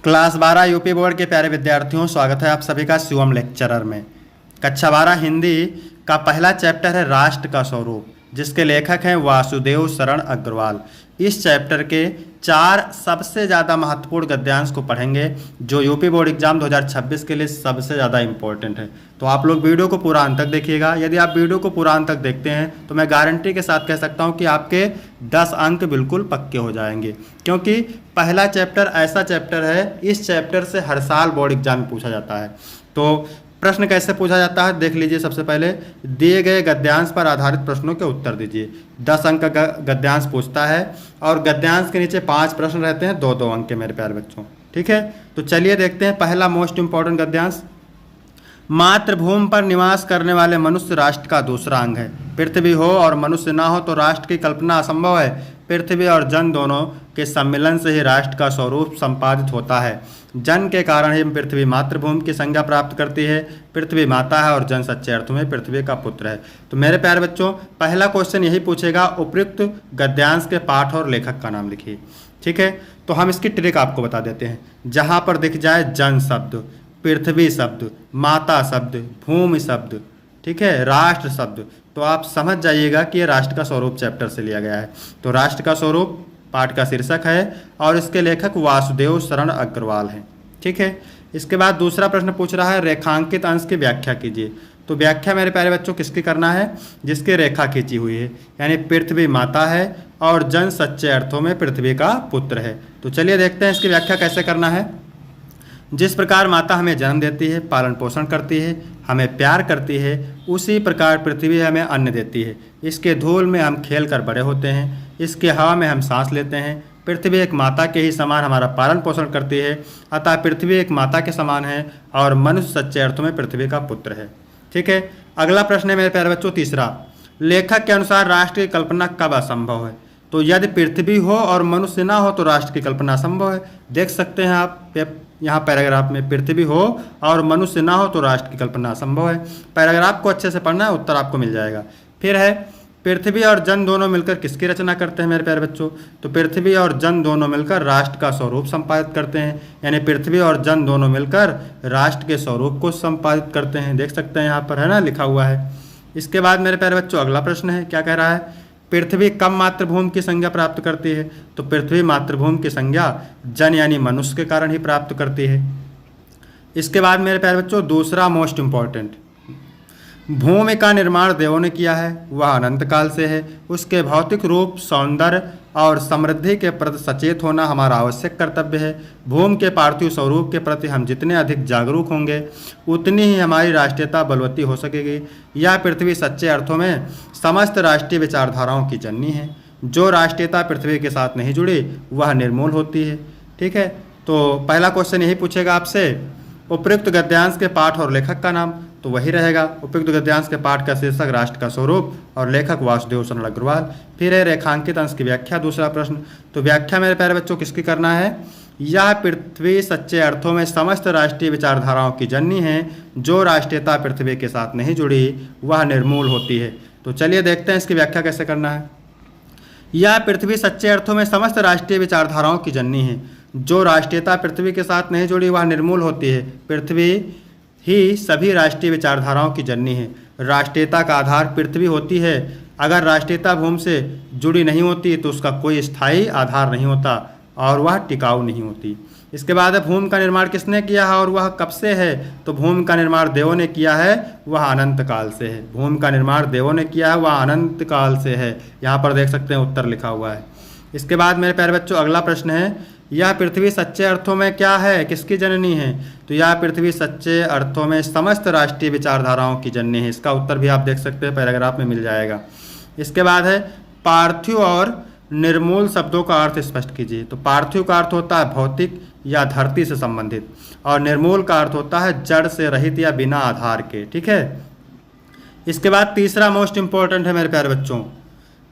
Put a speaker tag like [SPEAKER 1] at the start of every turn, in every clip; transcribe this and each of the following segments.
[SPEAKER 1] Class 12 UP board के प्यारे विद्यार्थियों, स्वागत है आप सभी का शिवम लेक्चरर में। कक्षा 12 हिंदी का पहला चैप्टर है राष्ट्र का स्वरूप, जिसके लेखक हैं वासुदेव शरण अग्रवाल। इस चैप्टर के 4 सबसे ज़्यादा महत्वपूर्ण गद्यांश को पढ़ेंगे जो यूपी बोर्ड एग्जाम 2026 के लिए सबसे ज़्यादा इम्पोर्टेंट है। तो आप लोग वीडियो को पूरा अंत तक देखिएगा। यदि आप वीडियो को पूरा अंत तक देखते हैं तो मैं गारंटी के साथ कह सकता हूं कि आपके 10 अंक बिल्कुल पक्के हो जाएंगे, क्योंकि पहला चैप्टर ऐसा चैप्टर है, इस चैप्टर से हर साल बोर्ड एग्जाम में पूछा जाता है। तो प्रश्न कैसे पूछा जाता है देख लीजिए। सबसे पहले दिए गए गद्यांश पर आधारित प्रश्नों के उत्तर दीजिए। 10 अंक का गद्यांश पूछता है और गद्यांश के नीचे 5 प्रश्न रहते हैं, 2-2 अंक के मेरे प्यारे बच्चों। ठीक है, तो चलिए देखते हैं पहला मोस्ट इंपॉर्टेंट गद्यांश। मातृभूमि पर निवास करने वाले मनुष्य राष्ट्र का दूसरा अंग है। पृथ्वी हो और मनुष्य ना हो तो राष्ट्र की कल्पना असंभव है। पृथ्वी और जन दोनों के सम्मिलन से ही राष्ट्र का स्वरूप संपादित होता है। जन के कारण ही पृथ्वी मातृभूमि की संज्ञा प्राप्त करती है। पृथ्वी माता है और जन सच्चे अर्थों में पृथ्वी का पुत्र है। तो मेरे प्यारे बच्चों, पहला क्वेश्चन यही पूछेगा, उपयुक्त गद्यांश के पाठ और लेखक का नाम लिखिए। ठीक है, तो हम इसकी ट्रिक आपको बता देते हैं। जहाँ पर दिख जाए जन शब्द, पृथ्वी शब्द, माता शब्द, भूमि शब्द, ठीक है, राष्ट्र शब्द, तो आप समझ जाइएगा कि ये राष्ट्र का स्वरूप चैप्टर से लिया गया है। तो राष्ट्र का स्वरूप पाठ का शीर्षक है और इसके लेखक वासुदेव शरण अग्रवाल हैं। ठीक है, इसके बाद दूसरा प्रश्न पूछ रहा है, रेखांकित अंश की व्याख्या कीजिए। तो व्याख्या मेरे प्यारे बच्चों किसकी करना है? जिसकी रेखा खींची हुई है, यानी पृथ्वी माता है और जन सच्चे अर्थों में पृथ्वी का पुत्र है। तो चलिए देखते हैं इसकी व्याख्या कैसे करना है। जिस प्रकार माता हमें जन्म देती है, पालन पोषण करती है, हमें प्यार करती है, उसी प्रकार पृथ्वी हमें अन्न देती है। इसके धूल में हम खेल कर बड़े होते हैं, इसके हवा में हम सांस लेते हैं। पृथ्वी एक माता के ही समान हमारा पालन पोषण करती है, अतः पृथ्वी एक माता के समान है और मनुष्य सच्चे अर्थों में पृथ्वी का पुत्र है। ठीक है, अगला प्रश्न है मेरे प्यारे बच्चों तीसरा। लेखक के अनुसार राष्ट्र की कल्पना कब असंभव है? तो यदि पृथ्वी हो और मनुष्य ना हो तो राष्ट्र की कल्पना असंभव है। देख सकते हैं आप यहाँ पैराग्राफ में, पृथ्वी हो और मनुष्य ना हो तो राष्ट्र की कल्पना असंभव है। पैराग्राफ को अच्छे से पढ़ना है, उत्तर आपको मिल जाएगा। फिर है, पृथ्वी और जन दोनों मिलकर किसकी रचना करते हैं मेरे प्यारे बच्चों? तो पृथ्वी और जन दोनों मिलकर राष्ट्र का स्वरूप संपादित करते हैं, यानी पृथ्वी और जन दोनों मिलकर राष्ट्र के स्वरूप को संपादित करते हैं। देख सकते हैं यहाँ पर है ना, लिखा हुआ है। इसके बाद मेरे प्यारे बच्चों अगला प्रश्न है, क्या कह रहा है? पृथ्वी कब मातृभूमि की संज्ञा प्राप्त करती है? तो पृथ्वी मातृभूमि की संज्ञा जन यानी मनुष्य के कारण ही प्राप्त करती है। इसके बाद मेरे प्यारे बच्चों दूसरा मोस्ट इंपॉर्टेंट, भूमि का निर्माण देवों ने किया है, वह अनंत काल से है। उसके भौतिक रूप, सौंदर्य और समृद्धि के प्रति सचेत होना हमारा आवश्यक कर्तव्य है। भूमि के पार्थिव स्वरूप के प्रति हम जितने अधिक जागरूक होंगे उतनी ही हमारी राष्ट्रीयता बलवती हो सकेगी। यह पृथ्वी सच्चे अर्थों में समस्त राष्ट्रीय विचारधाराओं की जननी है। जो राष्ट्रीयता पृथ्वी के साथ नहीं जुड़ी वह निर्मूल होती है। ठीक है, तो पहला क्वेश्चन यही पूछेगा आपसे, उपयुक्त गद्यांश के पाठ और लेखक का नाम, तो वही रहेगा। उपयुक्त गद्यांश के पाठ का शीर्षक राष्ट्र का स्वरूप और लेखक वासुदेव शरण अग्रवाल। फिर है रेखांकित अंश की व्याख्या, दूसरा प्रश्न। तो व्याख्या मेरे प्यारे बच्चों किसकी करना है? यह पृथ्वी सच्चे अर्थों में समस्त राष्ट्रीय विचारधाराओं की जननी है। जो राष्ट्रीयता पृथ्वी के साथ नहीं जुड़ी वह निर्मूल होती है। तो चलिए देखते हैं इसकी व्याख्या कैसे करना है। यह पृथ्वी सच्चे अर्थों में समस्त राष्ट्रीय विचारधाराओं की जननी है। जो राष्ट्रीयता पृथ्वी के साथ नहीं जुड़ी वह निर्मूल होती है। पृथ्वी ही सभी राष्ट्रीय विचारधाराओं की जननी है। राष्ट्रीयता का आधार पृथ्वी होती है। अगर राष्ट्रीयता भूमि से जुड़ी नहीं होती तो उसका कोई स्थायी आधार नहीं होता और वह टिकाऊ नहीं होती। इसके बाद है, भूमि का निर्माण किसने किया है और वह कब से है? तो भूमि का निर्माण देवों ने किया है, वह अनंत काल से है। भूमि का निर्माण देवों ने किया है, वह अनंत काल से है। यहाँ पर देख सकते हैं उत्तर लिखा हुआ है। इसके बाद मेरे प्यारे बच्चों अगला प्रश्न है, यह पृथ्वी सच्चे अर्थों में क्या है, किसकी जननी है? तो यह पृथ्वी सच्चे अर्थों में समस्त राष्ट्रीय विचारधाराओं की जननी है। इसका उत्तर भी आप देख सकते हैं, पैराग्राफ में मिल जाएगा। इसके बाद है, पार्थिव और निर्मूल शब्दों का अर्थ स्पष्ट कीजिए। तो पार्थिव का अर्थ होता है भौतिक या धरती से संबंधित, और निर्मूल का अर्थ होता है जड़ से रहित या बिना आधार के। ठीक है, इसके बाद तीसरा मोस्ट इंपॉर्टेंट है मेरे प्यारे बच्चों,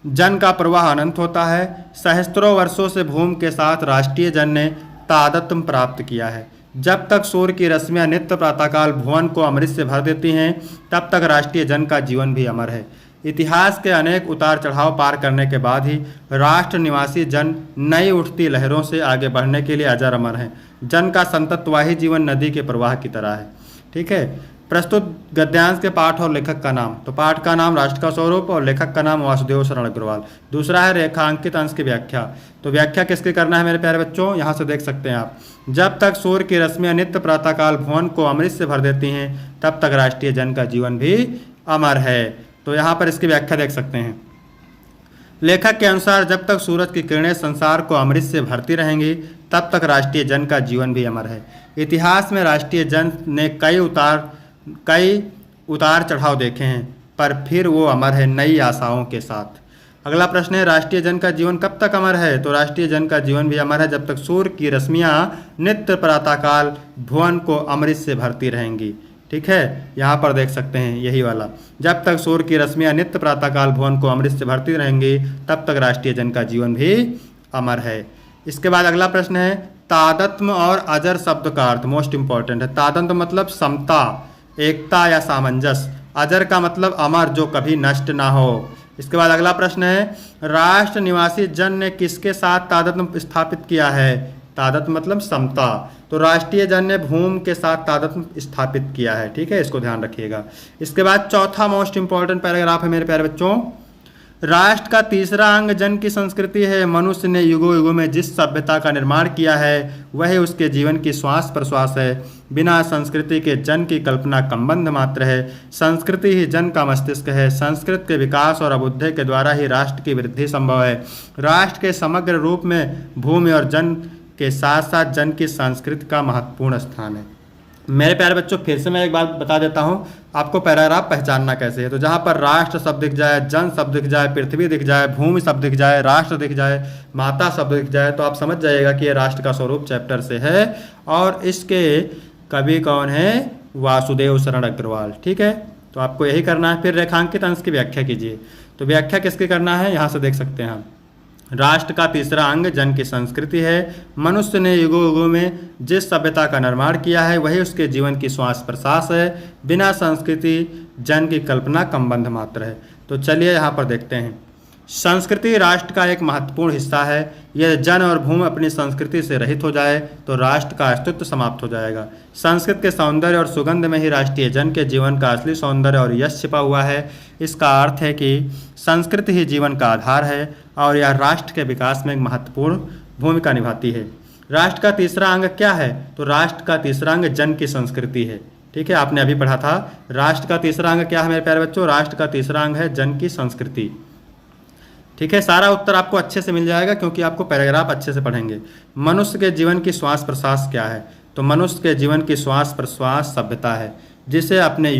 [SPEAKER 1] जन का प्रवाह अनंत होता है। सहस्त्रों वर्षों से भूमि के साथ राष्ट्रीय जन ने तादात्म्य प्राप्त किया है। जब तक सूर्य की रश्मियाँ नित्य प्रातःकाल भुवन को अमृत से भर देती हैं, तब तक राष्ट्रीय जन का जीवन भी अमर है। इतिहास के अनेक उतार चढ़ाव पार करने के बाद ही राष्ट्र निवासी जन नई उठती लहरों से आगे बढ़ने के लिए अजर अमर हैं। जन का संततवाही जीवन नदी के प्रवाह की तरह है। ठीक है। प्रस्तुत गद्यांश के पाठ और लेखक का नाम, तो पाठ का नाम राष्ट्र का स्वरूप और लेखक का नाम वासुदेव शरण अग्रवाल। दूसरा है रेखांकित अंश की व्याख्या, तो व्याख्या किसकी करना है मेरे प्यारे बच्चों, यहाँ से देख सकते हैं आप। जब तक सूर्य की रश्मियाँ नित्य प्रातःकाल भुवन को अमृत से भर देती हैं तब तक राष्ट्रीय जन का जीवन भी अमर है। तो यहाँ पर इसकी व्याख्या देख सकते हैं। लेखक के अनुसार जब तक सूरज की किरणें संसार को अमृत से भरती रहेंगी तब तक राष्ट्रीय जन का जीवन भी अमर है। इतिहास में राष्ट्रीय जन ने कई उतार चढ़ाव देखे हैं, पर फिर वो अमर है नई आशाओं के साथ। अगला प्रश्न है राष्ट्रीय जन का जीवन कब तक अमर है, तो राष्ट्रीय जन का जीवन भी अमर है जब तक सूर्य की रश्मियाँ नित्य प्रातःकाल भुवन को अमृत से भरती रहेंगी। ठीक है, यहाँ पर देख सकते हैं यही वाला, जब तक सूर्य की रश्मियाँ नित्य प्रातःकाल भुवन को अमृत से भरती रहेंगी तब तक राष्ट्रीय जन का जीवन भी अमर है। इसके बाद अगला प्रश्न है तादात्म्य और अजर शब्द का अर्थ, मोस्ट इंपॉर्टेंट है। तादात्म्य मतलब समता, एकता या सामंजस्य। अजर का मतलब अमर, जो कभी नष्ट ना हो। इसके बाद अगला प्रश्न है राष्ट्र निवासी जन ने किसके साथ तादात्म्य स्थापित किया है, तादात्म्य मतलब समता, तो राष्ट्रीय जन ने भूमि के साथ तादात्म्य स्थापित किया है। ठीक है, इसको ध्यान रखिएगा। इसके बाद चौथा मोस्ट इंपॉर्टेंट पैराग्राफ है मेरे प्यारे बच्चों, राष्ट्र का तीसरा अंग जन की संस्कृति है। मनुष्य ने युगों युगों में जिस सभ्यता का निर्माण किया है वह उसके जीवन की श्वास प्रश्वास है। बिना संस्कृति के जन की कल्पना कंबंध मात्र है। संस्कृति ही जन का मस्तिष्क है। संस्कृत के विकास और अभ्युदय के द्वारा ही राष्ट्र की वृद्धि संभव है। राष्ट्र के समग्र रूप में भूमि और जन के साथ साथ जन की संस्कृति का महत्वपूर्ण स्थान है। मेरे प्यारे बच्चों फिर से मैं एक बात बता देता हूँ आपको पैराग्राफ पहचानना कैसे है। तो जहाँ पर राष्ट्र शब्द दिख जाए, जन शब्द दिख जाए, पृथ्वी दिख जाए, भूमि शब्द दिख जाए, राष्ट्र दिख जाए, माता शब्द दिख जाए, तो आप समझ जाइएगा कि ये राष्ट्र का स्वरूप चैप्टर से है और इसके कवि कौन है, वासुदेव शरण अग्रवाल। ठीक है, तो आपको यही करना है। फिर रेखांकित अंश की व्याख्या कीजिए, तो व्याख्या किसकी करना है यहाँ से देख सकते हैं हम। राष्ट्र का तीसरा अंग जन की संस्कृति है। मनुष्य ने युगों युगों में जिस सभ्यता का निर्माण किया है वही उसके जीवन की श्वास प्रश्वास है। बिना संस्कृति जन की कल्पना कंबंध मात्र है। तो चलिए यहाँ पर देखते हैं। संस्कृति राष्ट्र का एक महत्वपूर्ण हिस्सा है। यदि जन और भूमि अपनी संस्कृति से रहित हो जाए तो राष्ट्र का अस्तित्व समाप्त हो जाएगा। संस्कृत के सौंदर्य और सुगंध में ही राष्ट्रीय जन के जीवन का असली सौंदर्य और यश छिपा हुआ है। इसका अर्थ है कि संस्कृति ही जीवन का आधार है और यह राष्ट्र के विकास में एक महत्वपूर्ण भूमिका निभाती है। राष्ट्र का तीसरा अंग क्या है, तो राष्ट्र का तीसरा अंग जन की संस्कृति है। ठीक है, आपने अभी पढ़ा था राष्ट्र का तीसरा अंग क्या है मेरे प्यारे बच्चों, राष्ट्र का तीसरा अंग है जन की संस्कृति। ठीक है, सारा उत्तर आपको अच्छे से मिल जाएगा क्योंकि आपको पैराग्राफ अच्छे से पढ़ेंगे। मनुष्य के जीवन की श्वास प्रश्वास क्या है, तो मनुष्य के जीवन की श्वास प्रश्वास सभ्यता है जिसे उसने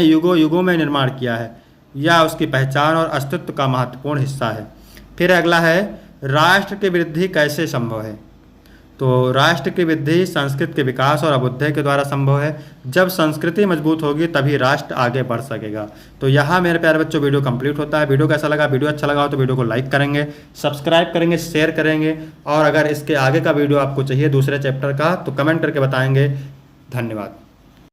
[SPEAKER 1] युगों युगों में निर्माण किया है या उसकी पहचान और अस्तित्व का महत्वपूर्ण हिस्सा है। फिर अगला है राष्ट्र की वृद्धि कैसे संभव है, तो राष्ट्र की वृद्धि संस्कृत के विकास और अभ्युदय के द्वारा संभव है। जब संस्कृति मजबूत होगी तभी राष्ट्र आगे बढ़ सकेगा। तो यहाँ मेरे प्यारे बच्चों वीडियो कंप्लीट होता है। वीडियो कैसा लगा, वीडियो अच्छा लगा हो तो वीडियो को लाइक करेंगे, सब्सक्राइब करेंगे, शेयर करेंगे और अगर इसके आगे का वीडियो आपको चाहिए दूसरे चैप्टर का तो कमेंट करके बताएंगे। धन्यवाद।